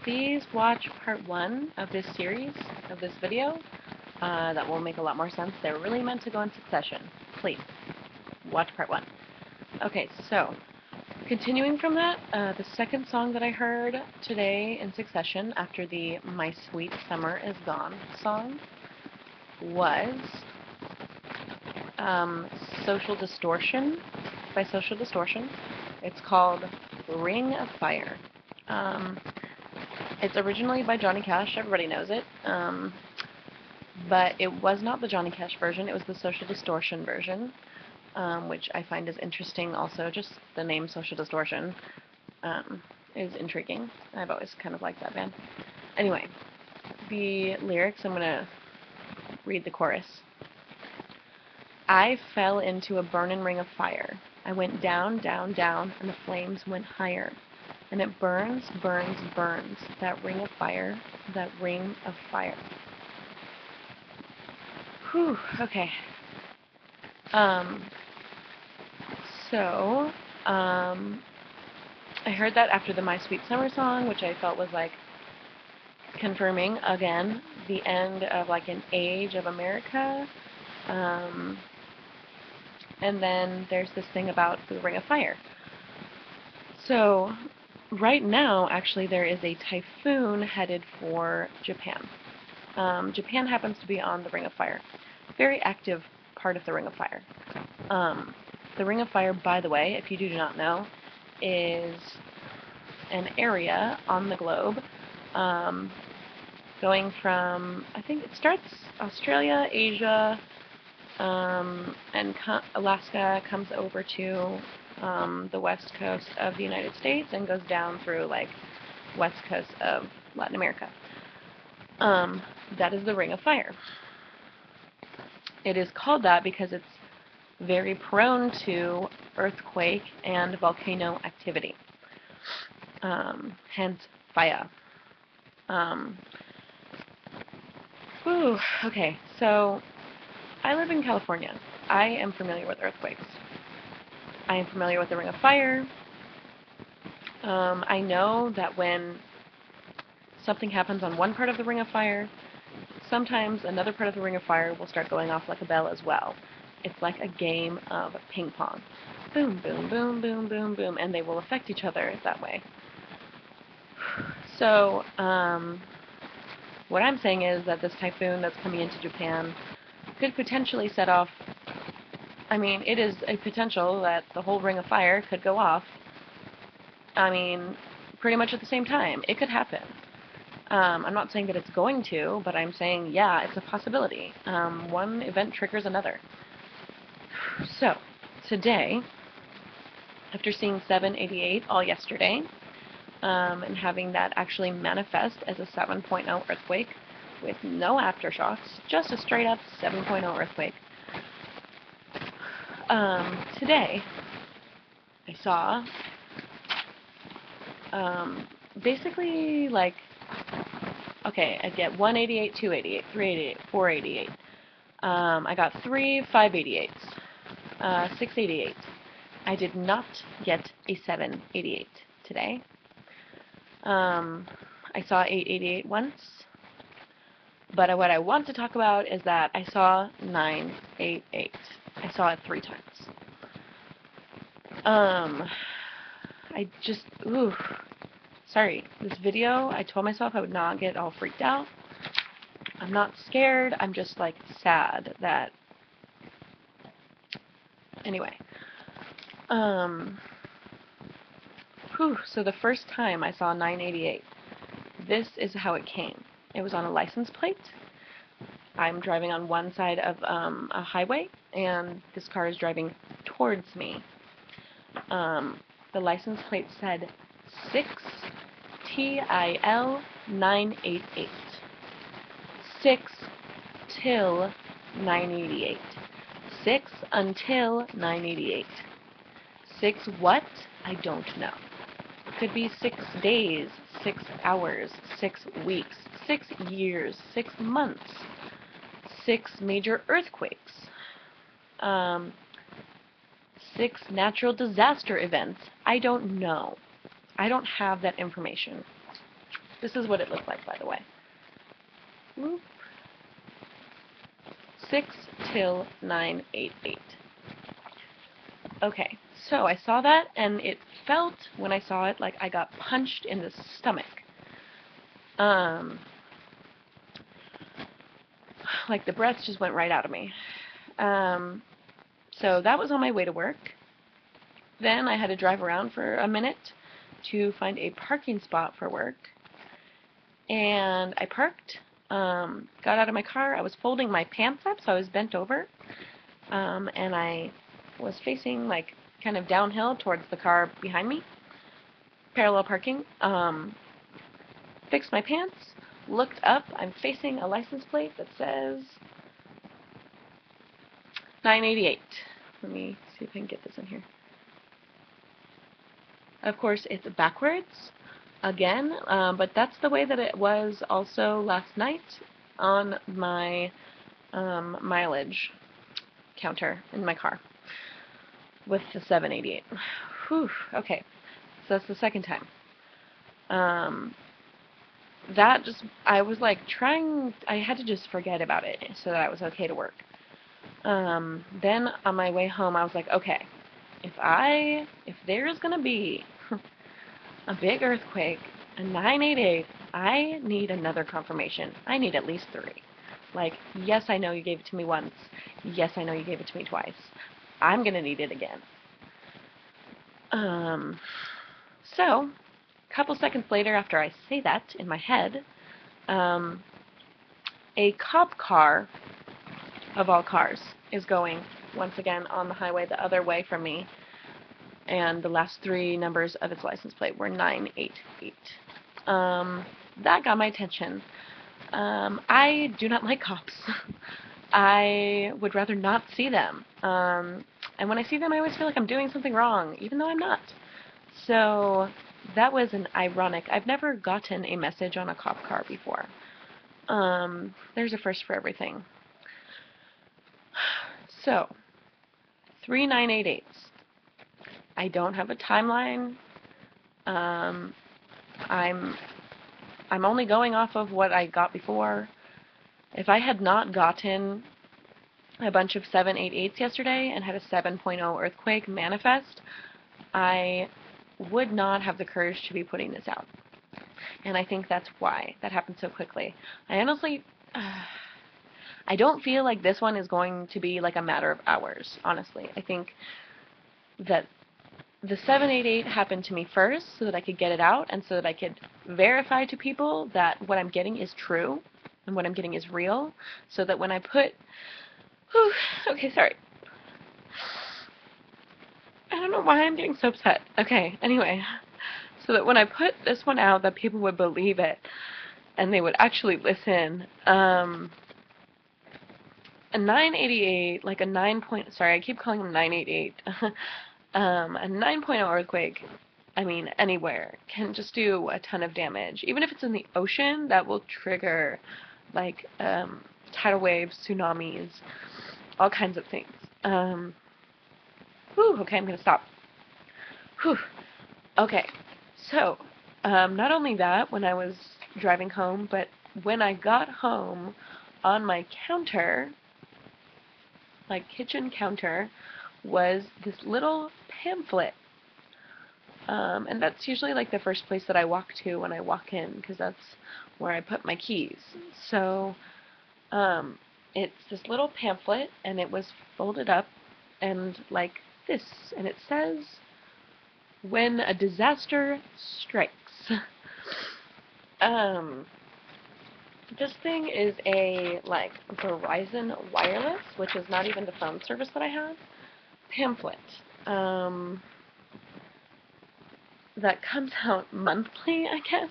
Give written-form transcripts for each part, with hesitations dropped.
Please watch part 1 of this series, of this video. That will make a lot more sense. They're really meant to go in succession. Please, watch part 1. Okay, so, continuing from that, the second song that I heard today in succession after the My Sweet Summer Is Gone song was Social Distortion by Social Distortion. It's called Ring of Fire. It's originally by Johnny Cash, everybody knows it, but it was not the Johnny Cash version, it was the Social Distortion version, which I find is interesting also. Just the name Social Distortion is intriguing. I've always kind of liked that band. Anyway, the lyrics, I'm going to read the chorus. I fell into a burning ring of fire. I went down, down, down, and the flames went higher. And it burns, burns, burns, that ring of fire, that ring of fire. Whew, okay. I heard that after the My Sweet Summer song, which I felt was like confirming, again, the end of like an age of America. And then there's this thing about the Ring of Fire. So right now, actually, there is a typhoon headed for Japan. Japan happens to be on the Ring of Fire. Very active part of the Ring of Fire. The Ring of Fire, by the way, if you do not know, is an area on the globe going from, I think it starts Australia, Asia, and Alaska, comes over to the west coast of the United States and goes down through like west coast of Latin America. That is the Ring of Fire. It is called that because it's very prone to earthquake and volcano activity. Hence fire. Okay, so I live in California. I am familiar with earthquakes. I am familiar with the Ring of Fire. I know that when something happens on one part of the Ring of Fire, sometimes another part of the Ring of Fire will start going off like a bell as well. It's like a game of ping pong. Boom, boom, boom, boom, boom, boom, and they will affect each other that way. So, what I'm saying is that this typhoon that's coming into Japan could potentially set off, I mean, it is a potential that the whole Ring of Fire could go off, I mean, pretty much at the same time. It could happen. I'm not saying that it's going to, but I'm saying, yeah, it's a possibility. One event triggers another. So, today, after seeing 788 all yesterday, and having that actually manifest as a 7.0 earthquake with no aftershocks, just a straight up 7.0 earthquake. Today, I saw basically like, okay, I get 188, 288, 388, 488. I got 3 588s, 688. I did not get a 788 today. I saw 888 once, but what I want to talk about is that I saw 988. I saw it 3 times. I just, sorry, this video, I told myself I would not get all freaked out. I'm not scared, I'm just like sad that, anyway. So the first time I saw 988, this is how it came. It was on a license plate. I'm driving on one side of a highway, and this car is driving towards me. The license plate said 6TIL988. 6 till 988. 6 until 988. 6 what? I don't know. It could be 6 days, 6 hours, 6 weeks, 6 years, 6 months, 6 major earthquakes, 6 natural disaster events. I don't know. I don't have that information. This is what it looked like, by the way. Whoop. 6 till 988. Okay, so I saw that, and it felt, when I saw it, like I got punched in the stomach. Like the breath just went right out of me. So that was on my way to work. Then I had to drive around for a minute to find a parking spot for work. And I parked, got out of my car. I was folding my pants up, so I was bent over. And I was facing like kind of downhill towards the car behind me. Parallel parking. Fixed my pants, looked up. I'm facing a license plate that says 988. Let me see if I can get this in here. Of course, it's backwards again, but that's the way that it was also last night on my mileage counter in my car with the 788. Whew, okay, so that's the second time. That just, I was like I had to just forget about it so that I was okay to work. Then on my way home, I was like, okay, if there's gonna be a big earthquake, a 988, I need another confirmation. I need at least 3. Like, yes, I know you gave it to me once. Yes, I know you gave it to me twice. I'm gonna need it again. So, a couple seconds later, after I say that in my head, a cop car, of all cars, is going once again on the highway the other way from me, and the last 3 numbers of its license plate were 988. That got my attention. I do not like cops. I would rather not see them. And when I see them, I always feel like I'm doing something wrong, even though I'm not. So that was an ironic. I've never gotten a message on a cop car before. There's a first for everything. So, 3 988s. I don't have a timeline. I'm only going off of what I got before. If I had not gotten a bunch of 788s yesterday and had a 7.0 earthquake manifest, I would not have the courage to be putting this out. And I think that's why that happened so quickly. I honestly, I don't feel like this one is going to be like a matter of hours, honestly. I think that the 788 happened to me first so that I could get it out and so that I could verify to people that what I'm getting is true and what I'm getting is real, so that when I put, okay, sorry. I don't know why I'm getting so upset. Okay, anyway, so that when I put this one out, that people would believe it and they would actually listen. A 988, like a 9 point, sorry, I keep calling them 988. A 9.0 earthquake, I mean, anywhere, can just do a ton of damage. Even if it's in the ocean, that will trigger, like, tidal waves, tsunamis, all kinds of things. Okay, I'm going to stop. Okay, so, not only that, when I was driving home, but when I got home, on my counter, like kitchen counter, was this little pamphlet. And that's usually like the first place that I walk to when I walk in, because that's where I put my keys. So, it's this little pamphlet, and it was folded up and like this, and it says, "When a disaster strikes." This thing is a like Verizon wireless, which is not even the phone service that I have, pamphlet that comes out monthly, I guess.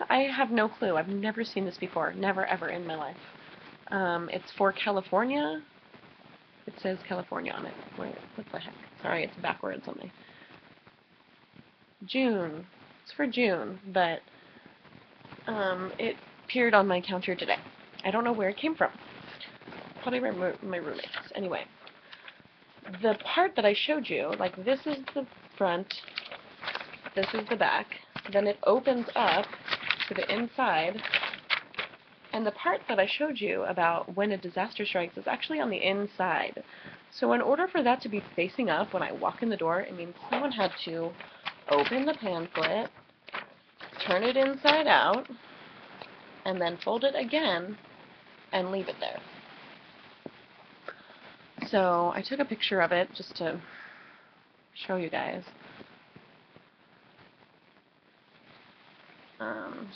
I have no clue. I've never seen this before. Never, ever in my life. It's for California. It says California on it. Wait, what the heck? Sorry, it's backwards on me. June. It's for June, but it appeared on my counter today. I don't know where it came from. Probably my roommates. Anyway, the part that I showed you, like this is the front, this is the back, then it opens up to the inside. And the part that I showed you about when a disaster strikes is actually on the inside. So in order for that to be facing up when I walk in the door, it means someone had to open the pamphlet, turn it inside out, and then fold it again and leave it there. So I took a picture of it just to show you guys.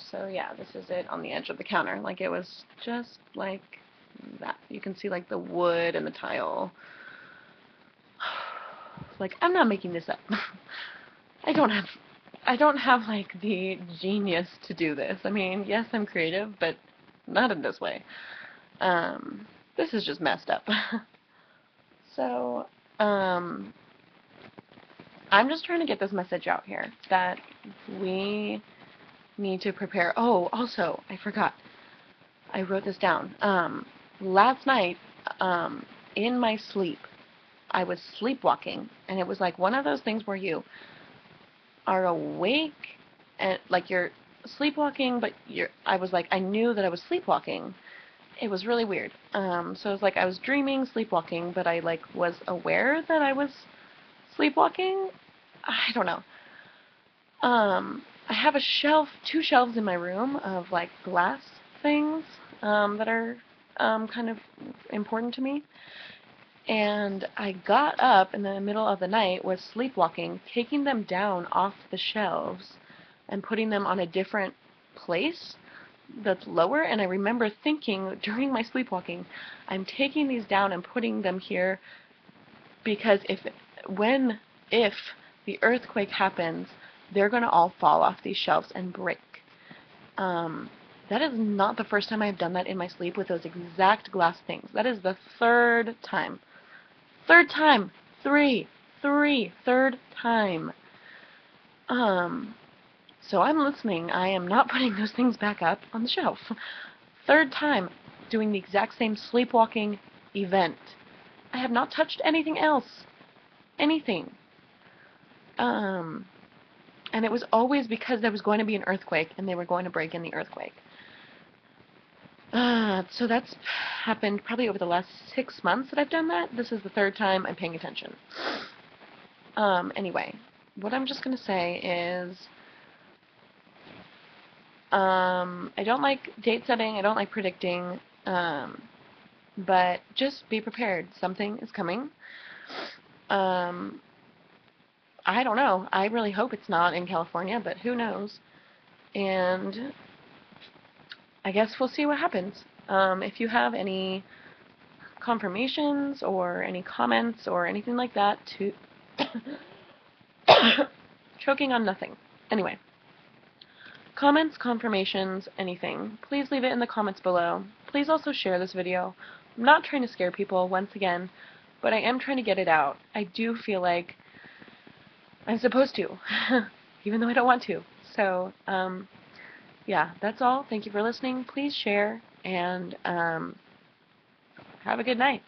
So yeah, this is it on the edge of the counter. Like, it was just like that. You can see like the wood and the tile. Like, I'm not making this up. I don't have like the genius to do this. I mean, yes, I'm creative, but not in this way. This is just messed up. So, I'm just trying to get this message out here that we need to prepare. Oh, also, I forgot. I wrote this down. Last night, in my sleep, I was sleepwalking, and it was like one of those things where you are awake and like you're sleepwalking, but I was like, I knew that I was sleepwalking. It was really weird. So it was like I was dreaming, sleepwalking, but I like was aware that I was sleepwalking. I don't know. I have a shelf, 2 shelves in my room of like glass things that are kind of important to me. And I got up in the middle of the night, was sleepwalking, taking them down off the shelves and putting them on a different place that's lower. And I remember thinking during my sleepwalking, I'm taking these down and putting them here because if the earthquake happens, they're going to all fall off these shelves and break. That is not the first time I've done that in my sleep with those exact glass things. That is the 3rd time. Third time. Third time. So I'm listening. I am not putting those things back up on the shelf. 3rd time doing the exact same sleepwalking event. I have not touched anything else. Anything. And it was always because there was going to be an earthquake and they were going to break in the earthquake. So that's happened probably over the last 6 months that I've done that. This is the 3rd time I'm paying attention. Anyway, what I'm just going to say is I don't like date setting, I don't like predicting, but just be prepared. Something is coming. I don't know. I really hope it's not in California, but who knows. And I guess we'll see what happens. If you have any confirmations or any comments or anything like that, to choking on nothing. Anyway, comments, confirmations, anything, please leave it in the comments below. Please also share this video. I'm not trying to scare people, once again, but I am trying to get it out. I do feel like I'm supposed to, even though I don't want to. So, yeah, that's all. Thank you for listening. Please share, and have a good night.